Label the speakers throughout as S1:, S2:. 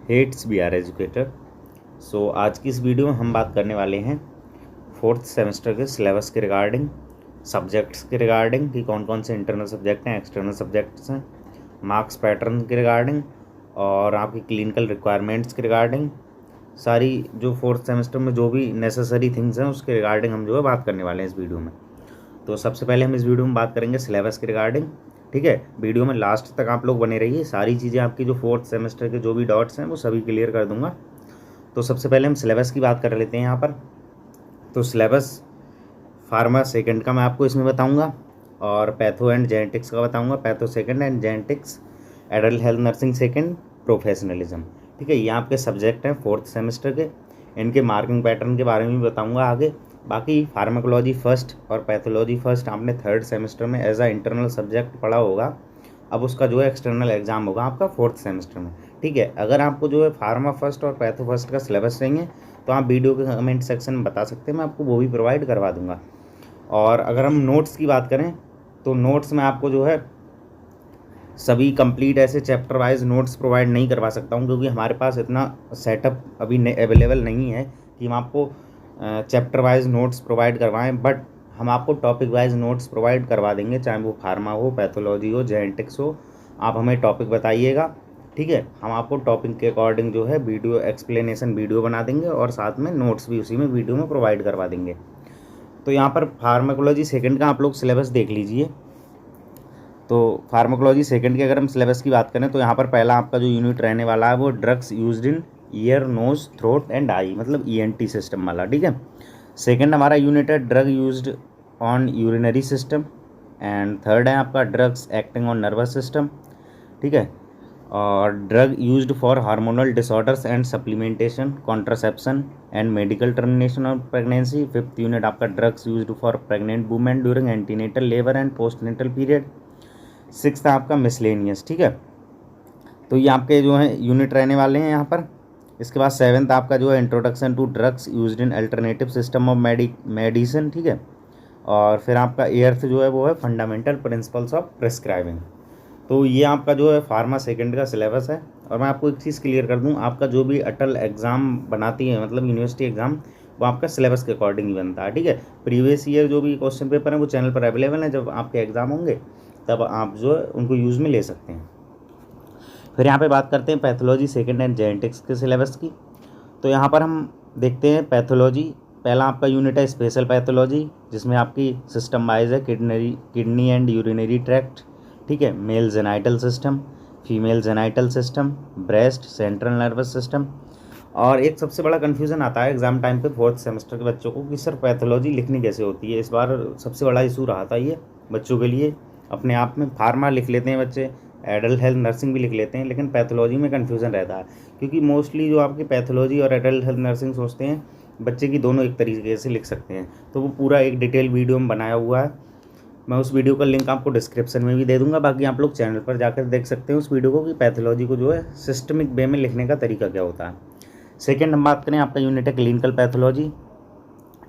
S1: Hates B R educator. So आज की इस वीडियो में हम बात करने वाले हैं फोर्थ सेमेस्टर के सिलेबस के रिगार्डिंग, सब्जेक्ट्स के रिगार्डिंग कि कौन कौन से इंटरनल सब्जेक्ट हैं, एक्सटर्नल सब्जेक्ट्स हैं, मार्क्स पैटर्न के रिगार्डिंग और आपकी क्लिनिकल रिक्वायरमेंट्स के रिगार्डिंग, सारी जो फोर्थ सेमेस्टर में जो भी नेसेसरी थिंग्स हैं उसके रिगार्डिंग हम जो है बात करने वाले हैं इस वीडियो में। तो सबसे पहले हम इस वीडियो में बात करेंगे सिलेबस के रिगार्डिंग। ठीक है, वीडियो में लास्ट तक आप लोग बने रहिए, सारी चीज़ें आपकी जो फोर्थ सेमेस्टर के जो भी डॉट्स हैं वो सभी क्लियर कर दूंगा। तो सबसे पहले हम सिलेबस की बात कर लेते हैं यहाँ पर। तो सिलेबस फार्मा सेकंड का मैं आपको इसमें बताऊंगा और पैथो एंड जेनेटिक्स का बताऊंगा, patho second and genetics, adult health nursing second, professionalism. ठीक है, ये आपके सब्जेक्ट हैं फोर्थ सेमेस्टर के, इनके मार्किंग पैटर्न के बारे में भी बताऊंगा आगे। बाकी फार्माकोलॉजी फर्स्ट और पैथोलॉजी फर्स्ट आपने थर्ड सेमेस्टर में एज अ इंटरनल सब्जेक्ट पढ़ा होगा, अब उसका जो है एक्सटर्नल एग्जाम होगा आपका फोर्थ सेमेस्टर में। ठीक है, अगर आपको जो है फार्मा फर्स्ट और पैथो फर्स्ट का सिलेबस चाहिए तो आप वीडियो के कमेंट सेक्शन में बता सकते हैं, मैं आपको वो भी प्रोवाइड करवा दूंगा। और अगर हम नोट्स की बात करें तो नोट्स में आपको जो है सभी कंप्लीट ऐसे चैप्टर वाइज नोट्स प्रोवाइड नहीं करवा सकता हूँ, क्योंकि हमारे पास इतना सेटअप अभी अवेलेबल नहीं है कि हम आपको चैप्टर वाइज नोट्स प्रोवाइड करवाएं, बट हम आपको टॉपिक वाइज नोट्स प्रोवाइड करवा देंगे, चाहे वो फार्मा हो, पैथोलॉजी हो, जेनेटिक्स हो। आप हमें टॉपिक बताइएगा, ठीक है, हम आपको टॉपिक के अकॉर्डिंग जो है वीडियो एक्सप्लेनेशन वीडियो बना देंगे और साथ में नोट्स भी उसी में वीडियो में प्रोवाइड करवा देंगे। तो यहाँ पर फार्माकोलॉजी सेकंड का आप लोग सिलेबस देख लीजिए। तो फार्माकोलॉजी सेकंड की अगर हम सिलेबस की बात करें तो यहाँ पर पहला आपका जो यूनिट रहने वाला है वो drugs used in ear, nose, throat and eye, मतलब ENT सिस्टम वाला। ठीक है, सेकंड हमारा यूनिट है drug used on urinary system, and third है आपका drugs acting on nervous system. ठीक है, और drug used for hormonal disorders and supplementation, contraception and medical termination of pregnancy. Fifth unit आपका drugs used for pregnant women during antenatal labour and postnatal period. Sixth आपका miscellaneous. ठीक है, तो ये आपके जो है यूनिट रहने वाले हैं यहाँ पर। इसके बाद सेवन्थ आपका जो है introduction to drugs used in alternative system of medicine. ठीक है, और फिर आपका एर्थ जो है वो है फंडामेंटल प्रिंसिपल्स ऑफ प्रिस्क्राइबिंग। तो ये आपका जो है फार्मा सेकंड का सिलेबस है। और मैं आपको एक चीज़ क्लियर कर दूं, आपका जो भी अटल एग्ज़ाम बनाती है, मतलब यूनिवर्सिटी एग्ज़ाम, वो आपका सिलेबस के अकॉर्डिंग ही बनता है। ठीक है, प्रीवियस ईयर जो भी क्वेश्चन पेपर हैं वो चैनल पर अवेलेबल है, जब आपके एग्ज़ाम होंगे तब आप जो है उनको यूज़ में ले सकते हैं। फिर यहाँ पे बात करते हैं पैथोलॉजी सेकंड एंड जेनेटिक्स के सिलेबस की। तो यहाँ पर हम देखते हैं पैथोलॉजी, पहला आपका यूनिट है स्पेशल पैथोलॉजी, जिसमें आपकी सिस्टम वाइज है किडनी एंड यूरिनरी ट्रैक्ट। ठीक है, mail genital system, female genital system, breast, central nervous system. और एक सबसे बड़ा कन्फ्यूज़न आता है एग्ज़ाम टाइम पे फोर्थ सेमेस्टर के बच्चों को कि सर पैथोलॉजी लिखनी कैसे होती है। इस बार सबसे बड़ा इशू रहा था ये बच्चों के लिए। अपने आप में फार्मा लिख लेते हैं बच्चे, एडल्ट हेल्थ नर्सिंग भी लिख लेते हैं, लेकिन पैथोलॉजी में कन्फ्यूज़न रहता है, क्योंकि मोस्टली जो आपकी पैथोलॉजी और एडल्ट हेल्थ नर्सिंग सोचते हैं बच्चे की दोनों एक तरीके से लिख सकते हैं। तो वो पूरा एक डिटेल वीडियो में बनाया हुआ है, मैं उस वीडियो का लिंक आपको डिस्क्रिप्शन में भी दे दूंगा। बाकी आप लोग चैनल पर जाकर देख सकते हैं उस वीडियो को कि पैथोलॉजी को जो है सिस्टमिक वे में लिखने का तरीका क्या होता है। सेकेंड हम बात करें, आपका यूनिट है क्लिनिकल पैथोलॉजी।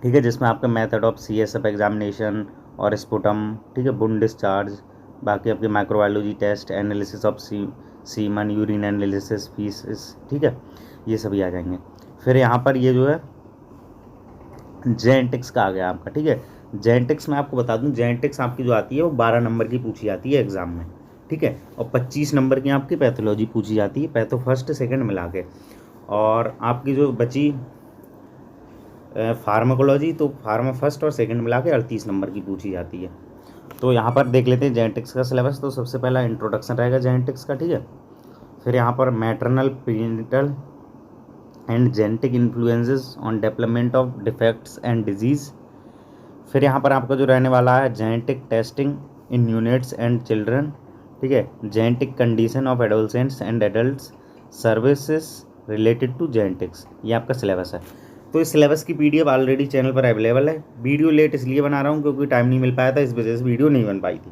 S1: ठीक है, जिसमें आपका मेथड ऑफ CSF एग्जामिनेशन और स्पुटम, ठीक है, वुंड डिस्चार्ज, बाकी आपके microbiology test, analysis of semen, urine analysis, faeces, ठीक है, ये सभी आ जाएंगे। फिर यहाँ पर ये जो है जेनेटिक्स का आ गया आपका। ठीक है, जेनेटिक्स में आपको बता दूं, जेनेटिक्स आपकी जो आती है वो 12 नंबर की पूछी जाती है एग्जाम में। ठीक है, और 25 नंबर की आपकी पैथोलॉजी पूछी जाती है, पैथो फर्स्ट सेकंड मिला के। और आपकी जो बची फार्माकोलॉजी, तो फार्मा फर्स्ट और सेकंड मिला के 38 नंबर की पूछी जाती है। तो यहाँ पर देख लेते हैं जेनेटिक्स का सिलेबस। तो सबसे पहला इंट्रोडक्शन रहेगा जेनेटिक्स का। ठीक है, फिर यहाँ पर maternal, prenatal and genetic influences on development of defects and disease. फिर यहाँ पर आपका जो रहने वाला है genetic testing in neonates and children. ठीक है, genetic condition of adolescents and adults, services related to genetics, ये आपका सिलेबस है। तो इस सिलेबस की PDF ऑलरेडी चैनल पर अवेलेबल है। वीडियो लेट इसलिए बना रहा हूँ क्योंकि टाइम नहीं मिल पाया था, इस वजह से वीडियो नहीं बन पाई थी।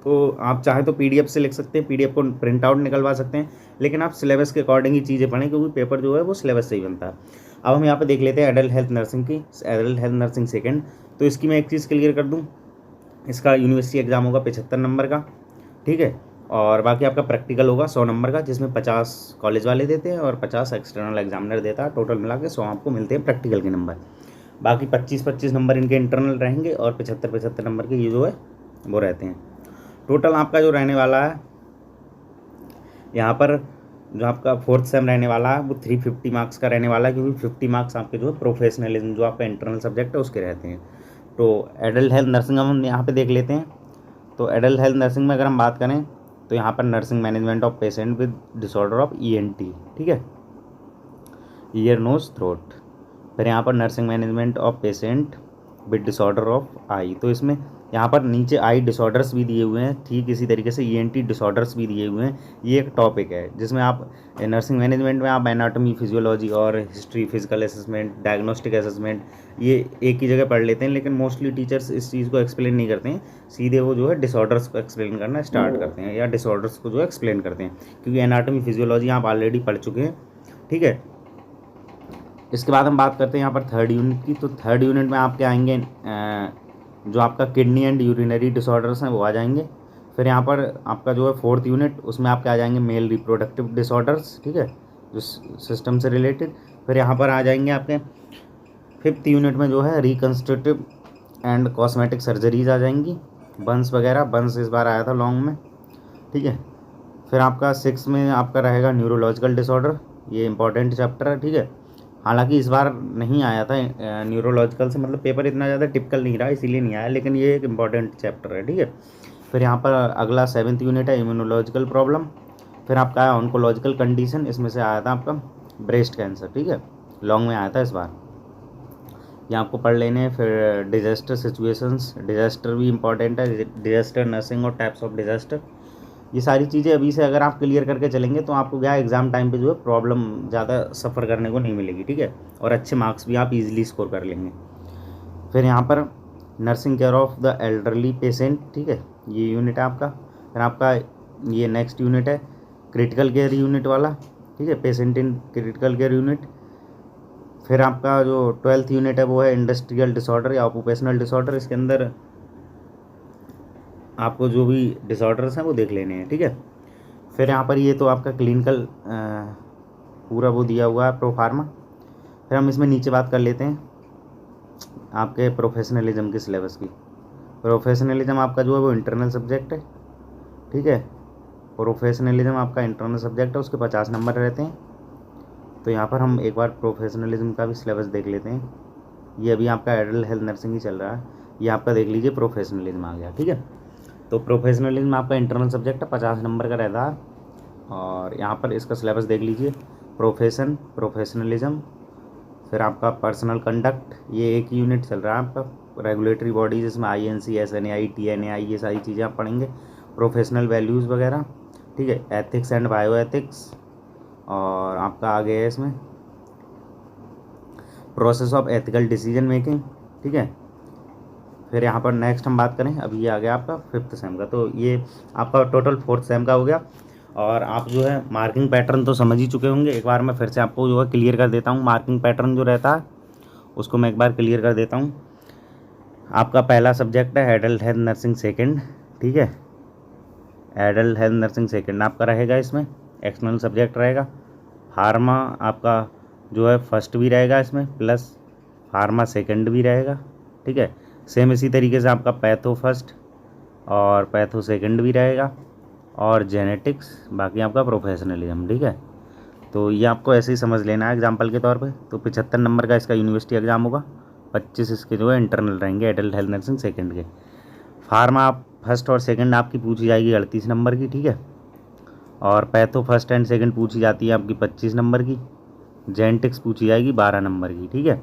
S1: तो आप चाहे तो PDF से लिख सकते हैं, PDF को प्रिंट आउट निकलवा सकते हैं, लेकिन आप सिलेबस के अकॉर्डिंग ही चीज़ें पढ़ें, क्योंकि पेपर जो है वो सिलेबस से ही बनता है। अब हम यहाँ पे देख लेते हैं एडल्ट हेल्थ नर्सिंग की, एडल्ट हेल्थ नर्सिंग सेकंड। तो इसकी मैं एक चीज़ क्लियर कर दूँ, इसका यूनिवर्सिटी एग्ज़ाम होगा 75 नंबर का। ठीक है, और बाकी आपका प्रैक्टिकल होगा 100 नंबर का, जिसमें 50 कॉलेज वाले देते हैं और 50 एक्सटर्नल एग्जामिनर देता है। टोटल मिला के 100 आपको मिलते हैं प्रैक्टिकल के नंबर। बाकी 25-25 नंबर इनके इंटरनल रहेंगे और 75-75 नंबर के ये जो है वो रहते हैं। टोटल आपका जो रहने वाला है यहाँ पर, जो आपका 4th सेम रहने वाला है वो 350 मार्क्स का रहने वाला है, क्योंकि 50 मार्क्स आपके जो है प्रोफेशनलिज्म जो आपका इंटरनल सब्जेक्ट है उसके रहते हैं। तो एडल्ट हेल्थ नर्सिंग हम यहाँ पे देख लेते हैं। तो एडल्ट हेल्थ नर्सिंग में अगर हम बात करें तो यहाँ पर nursing management of patient with disorder of ENT, ठीक है, ईयर नोज थ्रोट। फिर यहाँ पर nursing management of patient with disorder of eye. तो इसमें यहाँ पर नीचे आई डिसऑर्डर्स भी दिए हुए हैं, ठीक इसी तरीके से ENT डिसऑर्डर्स भी दिए हुए हैं। ये एक टॉपिक है जिसमें आप नर्सिंग मैनेजमेंट में आप एनाटॉमी, फिजियोलॉजी और history, physical assessment, diagnostic assessment ये एक ही जगह पढ़ लेते हैं, लेकिन मोस्टली टीचर्स इस चीज़ को एक्सप्लेन नहीं करते हैं, सीधे वो जो है डिसऑर्डर्स को एक्सप्लेन करना स्टार्ट करते हैं या डिसऑर्डर्स को जो है एक्सप्लेन करते हैं, क्योंकि एनाटॉमी फिजियोलॉजी आप ऑलरेडी पढ़ चुके हैं, ठीक है। इसके बाद हम बात करते हैं यहाँ पर 3rd यूनिट की। तो 3rd यूनिट में आपके आएंगे जो आपका किडनी एंड यूरिनरी डिसऑर्डर्स हैं वो आ जाएंगे। फिर यहाँ पर आपका जो है 4th यूनिट, उसमें आपके आ जाएंगे मेल रिप्रोडक्टिव डिसऑर्डर्स, ठीक है, जो सिस्टम से रिलेटेड। फिर यहाँ पर आ जाएंगे आपके 5th यूनिट में जो है रिकन्स्ट्रक्टिव एंड कॉस्मेटिक सर्जरीज आ जाएंगी, बंस वगैरह, बंस इस बार आया था लॉन्ग में, ठीक है। फिर आपका 6 में आपका रहेगा न्यूरोलॉजिकल डिसऑर्डर, ये इंपॉर्टेंट चैप्टर है, ठीक है। हालांकि इस बार नहीं आया था न्यूरोलॉजिकल से, मतलब पेपर इतना ज़्यादा टिपिकल नहीं रहा इसीलिए नहीं आया, लेकिन ये एक इंपॉर्टेंट चैप्टर है, ठीक है। फिर यहाँ पर अगला 7th यूनिट है इम्यूनोलॉजिकल प्रॉब्लम। फिर आपका है ऑन्कोलॉजिकल कंडीशन, इसमें से आया था आपका ब्रेस्ट कैंसर, ठीक है, लॉन्ग में आया था इस बार, ये आपको पढ़ लेने हैं। फिर डिजास्टर सिचुएशंस, डिजास्टर भी इंपॉर्टेंट है, डिजास्टर नर्सिंग और टाइप्स ऑफ डिजास्टर, ये सारी चीज़ें अभी से अगर आप क्लियर करके चलेंगे तो आपको क्या एग्ज़ाम टाइम पे जो है प्रॉब्लम ज़्यादा सफ़र करने को नहीं मिलेगी, ठीक है, और अच्छे मार्क्स भी आप इजीली स्कोर कर लेंगे। फिर यहाँ पर nursing care of the elderly patient, ठीक है, ये यूनिट है आपका। फिर आपका ये नेक्स्ट यूनिट है क्रिटिकल केयर यूनिट वाला, ठीक है, patient in critical care unit. फिर आपका जो 12th यूनिट है वो है इंडस्ट्रियल डिसऑर्डर या ऑक्यूपेशनल डिसऑर्डर, इसके अंदर आपको जो भी डिसऑर्डर्स हैं वो देख लेने हैं, ठीक है। फिर यहाँ पर ये तो आपका क्लिनिकल पूरा वो दिया हुआ है प्रोफार्मा। फिर हम इसमें नीचे बात कर लेते हैं आपके प्रोफेशनलिज्म के सिलेबस की। प्रोफेशनलिज्म आपका जो है वो इंटरनल सब्जेक्ट है, ठीक है, प्रोफेशनलिज्म आपका इंटरनल सब्जेक्ट है, उसके 50 नंबर रहते हैं। तो यहाँ पर हम एक बार प्रोफेशनलिज्म का भी सिलेबस देख लेते हैं। ये अभी आपका एडल्ट हेल्थ नर्सिंग ही चल रहा है, ये आपका देख लीजिए प्रोफेशनलिज्म आ गया, ठीक है। तो प्रोफेशनलिज्म आपका इंटरनल सब्जेक्ट है, 50 नंबर का रहता है। और यहाँ पर इसका सिलेबस देख लीजिए, प्रोफेशन, प्रोफेशनलिज्म, फिर आपका पर्सनल कंडक्ट, ये एक यूनिट चल रहा है आपका, रेगुलेटरी बॉडीज, इसमें INC, SNAI, TNAI, ये सारी चीज़ें आप पढ़ेंगे, प्रोफेशनल वैल्यूज़ वगैरह, ठीक है, एथिक्स एंड बायो एथिक्स, और आपका आ गया है इसमें process of ethical decision making, ठीक है। फिर यहाँ पर नेक्स्ट हम बात करें, अभी ये आ गया आपका 5th सेम का, तो ये आपका टोटल 4th सेम का हो गया। और आप जो है मार्किंग पैटर्न तो समझ ही चुके होंगे, एक बार मैं फिर से आपको जो है क्लियर कर देता हूँ। मार्किंग पैटर्न जो रहता है उसको मैं एक बार क्लियर कर देता हूँ। आपका पहला सब्जेक्ट है एडल्ट हेल्थ नर्सिंग सेकेंड, ठीक है, एडल्ट हेल्थ नर्सिंग सेकेंड आपका रहेगा, इसमें एक्सटर्नल सब्जेक्ट रहेगा। फार्मा आपका जो है फर्स्ट भी रहेगा इसमें, प्लस फार्मा सेकेंड भी रहेगा, ठीक है। सेम इसी तरीके से आपका पैथो फर्स्ट और पैथो सेकंड भी रहेगा, और जेनेटिक्स, बाकी आपका प्रोफेशनलिज्म, ठीक है। तो ये आपको ऐसे ही समझ लेना है एग्जाम्पल के तौर पे। तो 75 नंबर का इसका यूनिवर्सिटी एग्ज़ाम होगा, 25 इसके जो है इंटरनल रहेंगे एडल्ट हेल्थ नर्सिंग सेकंड के। फार्मा आप फर्स्ट और सेकंड आपकी पूछी जाएगी 38 नंबर की, ठीक है, और पैथो फर्स्ट एंड सेकंड पूछी जाती है आपकी 25 नंबर की, जेनेटिक्स पूछी जाएगी 12 नंबर की, ठीक है।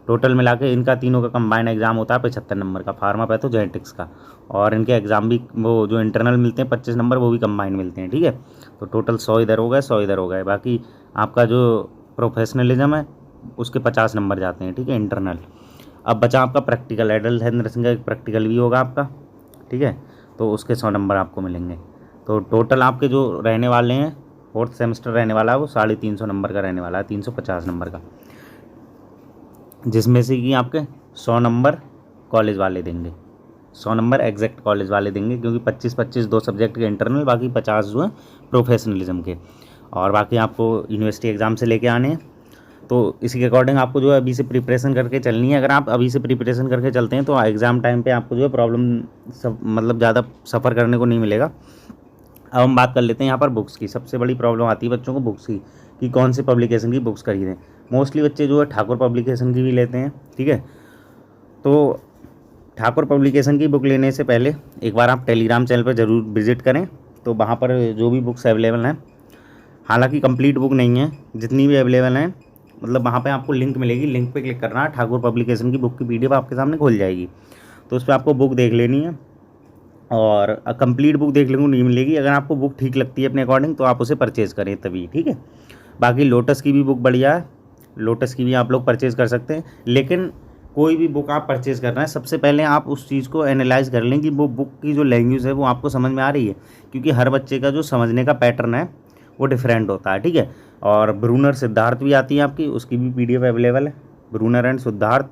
S1: टोटल मिला के इनका तीनों का कंबाइंड एग्जाम होता है 75 नंबर का, फार्मा पैथो जेनेटिक्स का, और इनके एग्ज़ाम भी वो जो इंटरनल मिलते हैं 25 नंबर वो भी कंबाइंड मिलते हैं, ठीक है। तो टोटल 100 इधर हो गए, 100 इधर हो गए। बाकी आपका जो प्रोफेशनलिज्म है उसके 50 नंबर जाते हैं, ठीक है, इंटरनल। अब बचा आपका प्रैक्टिकल, एडल्ट हेल्थ नर्सिंग का एक प्रैक्टिकल भी होगा आपका, ठीक है, तो उसके 100 नंबर आपको मिलेंगे। तो टोटल आपके जो रहने वाले हैं 4th सेमेस्टर रहने वाला है वो 350 नंबर का रहने वाला है, 350 नंबर का, जिसमें से कि आपके 100 नंबर कॉलेज वाले देंगे, 100 नंबर एग्जैक्ट कॉलेज वाले देंगे, क्योंकि 25-25 2 सब्जेक्ट के इंटरनल, बाकी 50 जो है प्रोफेशनलिज्म के, और बाकी आपको यूनिवर्सिटी एग्ज़ाम से लेके आने हैं। तो इसी के अकॉर्डिंग आपको जो है अभी से प्रिपरेशन करके चलनी है। अगर आप अभी से प्रिपरेशन करके चलते हैं तो एग्ज़ाम टाइम पे आपको जो है प्रॉब्लम सब मतलब ज़्यादा सफ़र करने को नहीं मिलेगा। अब हम बात कर लेते हैं यहाँ पर बुक्स की। सबसे बड़ी प्रॉब्लम आती है बच्चों को बुक्स की, कि कौन से पब्लिकेशन की बुक्स खरीदें। मोस्टली बच्चे जो है ठाकुर पब्लिकेशन की भी लेते हैं, ठीक है। तो ठाकुर पब्लिकेशन की बुक लेने से पहले एक बार आप टेलीग्राम चैनल पर ज़रूर विज़िट करें। तो वहाँ पर जो भी बुक्स अवेलेबल हैं, हालांकि कंप्लीट बुक नहीं है, जितनी भी अवेलेबल हैं, मतलब वहाँ पे आपको लिंक मिलेगी, लिंक पे क्लिक करना है, ठाकुर पब्लिकेशन की बुक की PDF आपके सामने खुल जाएगी। तो उस पर आपको बुक देख लेनी है, और कंप्लीट बुक देखने को नहीं मिलेगी। अगर आपको बुक ठीक लगती है अपने अकॉर्डिंग तो आप उसे परचेज़ करें तभी, ठीक है। बाकी लोटस की भी बुक बढ़िया है, लोटस की भी आप लोग परचेज़ कर सकते हैं। लेकिन कोई भी बुक आप परचेज़ कर रहे हैं, सबसे पहले आप उस चीज़ को एनालाइज़ कर लें कि वो बुक की जो लैंग्वेज है वो आपको समझ में आ रही है, क्योंकि हर बच्चे का जो समझने का पैटर्न है वो डिफरेंट होता है, ठीक है। और ब्रूनर सिद्धार्थ भी आती है आपकी, उसकी भी PDF अवेलेबल है, Brunner and Siddharth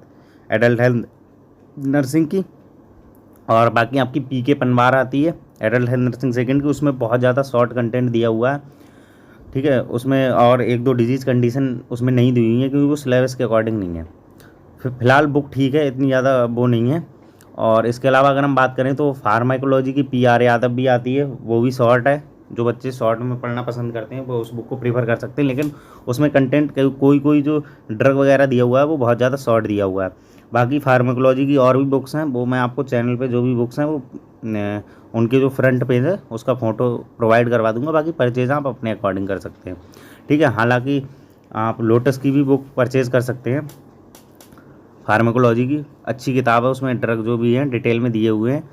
S1: adult health nursing की। और बाकी आपकी PK पनवार आती है एडल्ट हेल्थ नर्सिंग सेकंड की, उसमें बहुत ज़्यादा शॉर्ट कंटेंट दिया हुआ है, ठीक है। उसमें और 1-2 डिजीज़ कंडीशन उसमें नहीं दी हुई है, क्योंकि वो सिलेबस के अकॉर्डिंग नहीं है। फ़िलहाल बुक ठीक है, इतनी ज़्यादा वो नहीं है। और इसके अलावा अगर हम बात करें तो फार्माकोलॉजी की PR यादव भी आती है, वो भी शॉर्ट है। जो बच्चे शॉर्ट में पढ़ना पसंद करते हैं वो उस बुक को प्रीफर कर सकते हैं, लेकिन उसमें कंटेंट कोई जो ड्रग वगैरह दिया हुआ है वो बहुत ज़्यादा शॉर्ट दिया हुआ है। बाकी फार्माकोलॉजी की और भी बुक्स हैं, वो मैं आपको चैनल पे जो भी बुक्स हैं वो उनके जो फ्रंट पेज है उसका फ़ोटो प्रोवाइड करवा दूंगा। बाकी परचेज़ आप अपने अकॉर्डिंग कर सकते हैं, ठीक है। हालांकि आप लोटस की भी बुक परचेज़ कर सकते हैं, फार्माकोलॉजी की अच्छी किताब है, उसमें ड्रग जो भी हैं डिटेल में दिए हुए हैं।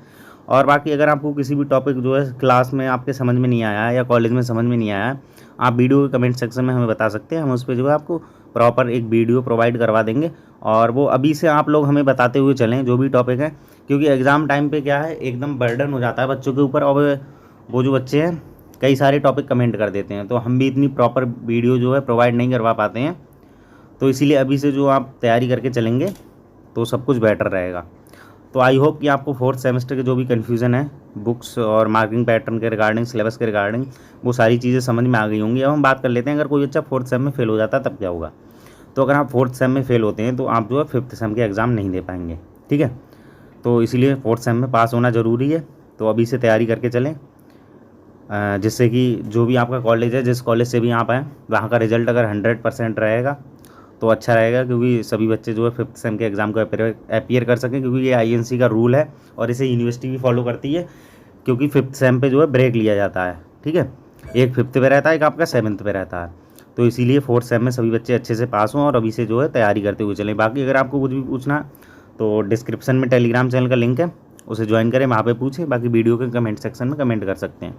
S1: और बाकी अगर आपको किसी भी टॉपिक जो है क्लास में आपके समझ में नहीं आया है या कॉलेज में समझ में नहीं आया है, आप वीडियो के कमेंट सेक्शन में हमें बता सकते हैं, हम उस पर जो है आपको प्रॉपर एक वीडियो प्रोवाइड करवा देंगे। और वो अभी से आप लोग हमें बताते हुए चलें जो भी टॉपिक है, क्योंकि एग्ज़ाम टाइम पे क्या है एकदम बर्डन हो जाता है बच्चों के ऊपर, और वो जो बच्चे हैं कई सारे टॉपिक कमेंट कर देते हैं, तो हम भी इतनी प्रॉपर वीडियो जो है प्रोवाइड नहीं करवा पाते हैं। तो इसीलिए अभी से जो आप तैयारी करके चलेंगे तो सब कुछ बेटर रहेगा। तो आई होप कि आपको 4th सेमेस्टर के जो भी कन्फ्यूज़न है बुक्स और मार्किंग पैटर्न के रिगार्डिंग, सिलेबस के रिगार्डिंग, वो सारी चीज़ें समझ में आ गई होंगी। अब हम बात कर लेते हैं, अगर कोई बच्चा 4th सेम में फेल हो जाता है तब क्या होगा। तो अगर आप 4th सेम में फेल होते हैं तो आप जो है 5th सेम के एग्ज़ाम नहीं दे पाएंगे, ठीक है। तो इसीलिए 4th सेम में पास होना ज़रूरी है। तो अभी से तैयारी करके चलें, जिससे कि जो भी आपका कॉलेज है, जिस कॉलेज से भी आप आएँ, वहाँ का रिजल्ट अगर 100% रहेगा तो अच्छा रहेगा, क्योंकि सभी बच्चे जो है 5th सेम के एग्ज़ाम को अपीयर कर सकें, क्योंकि ये INC का रूल है और इसे यूनिवर्सिटी भी फॉलो करती है, क्योंकि 5th सेम पे जो है ब्रेक लिया जाता है, ठीक है। एक 5th पे रहता है, एक आपका 7th पे रहता है। तो इसीलिए 4th सेम में सभी बच्चे अच्छे से पास हों और अभी से जो है तैयारी करते हुए चलें। बाकी अगर आपको कुछ भी पूछना तो डिस्क्रिप्शन में टेलीग्राम चैनल का लिंक है, उसे ज्वाइन करें, वहाँ पर पूछें। बाकी वीडियो के कमेंट सेक्शन में कमेंट कर सकते हैं।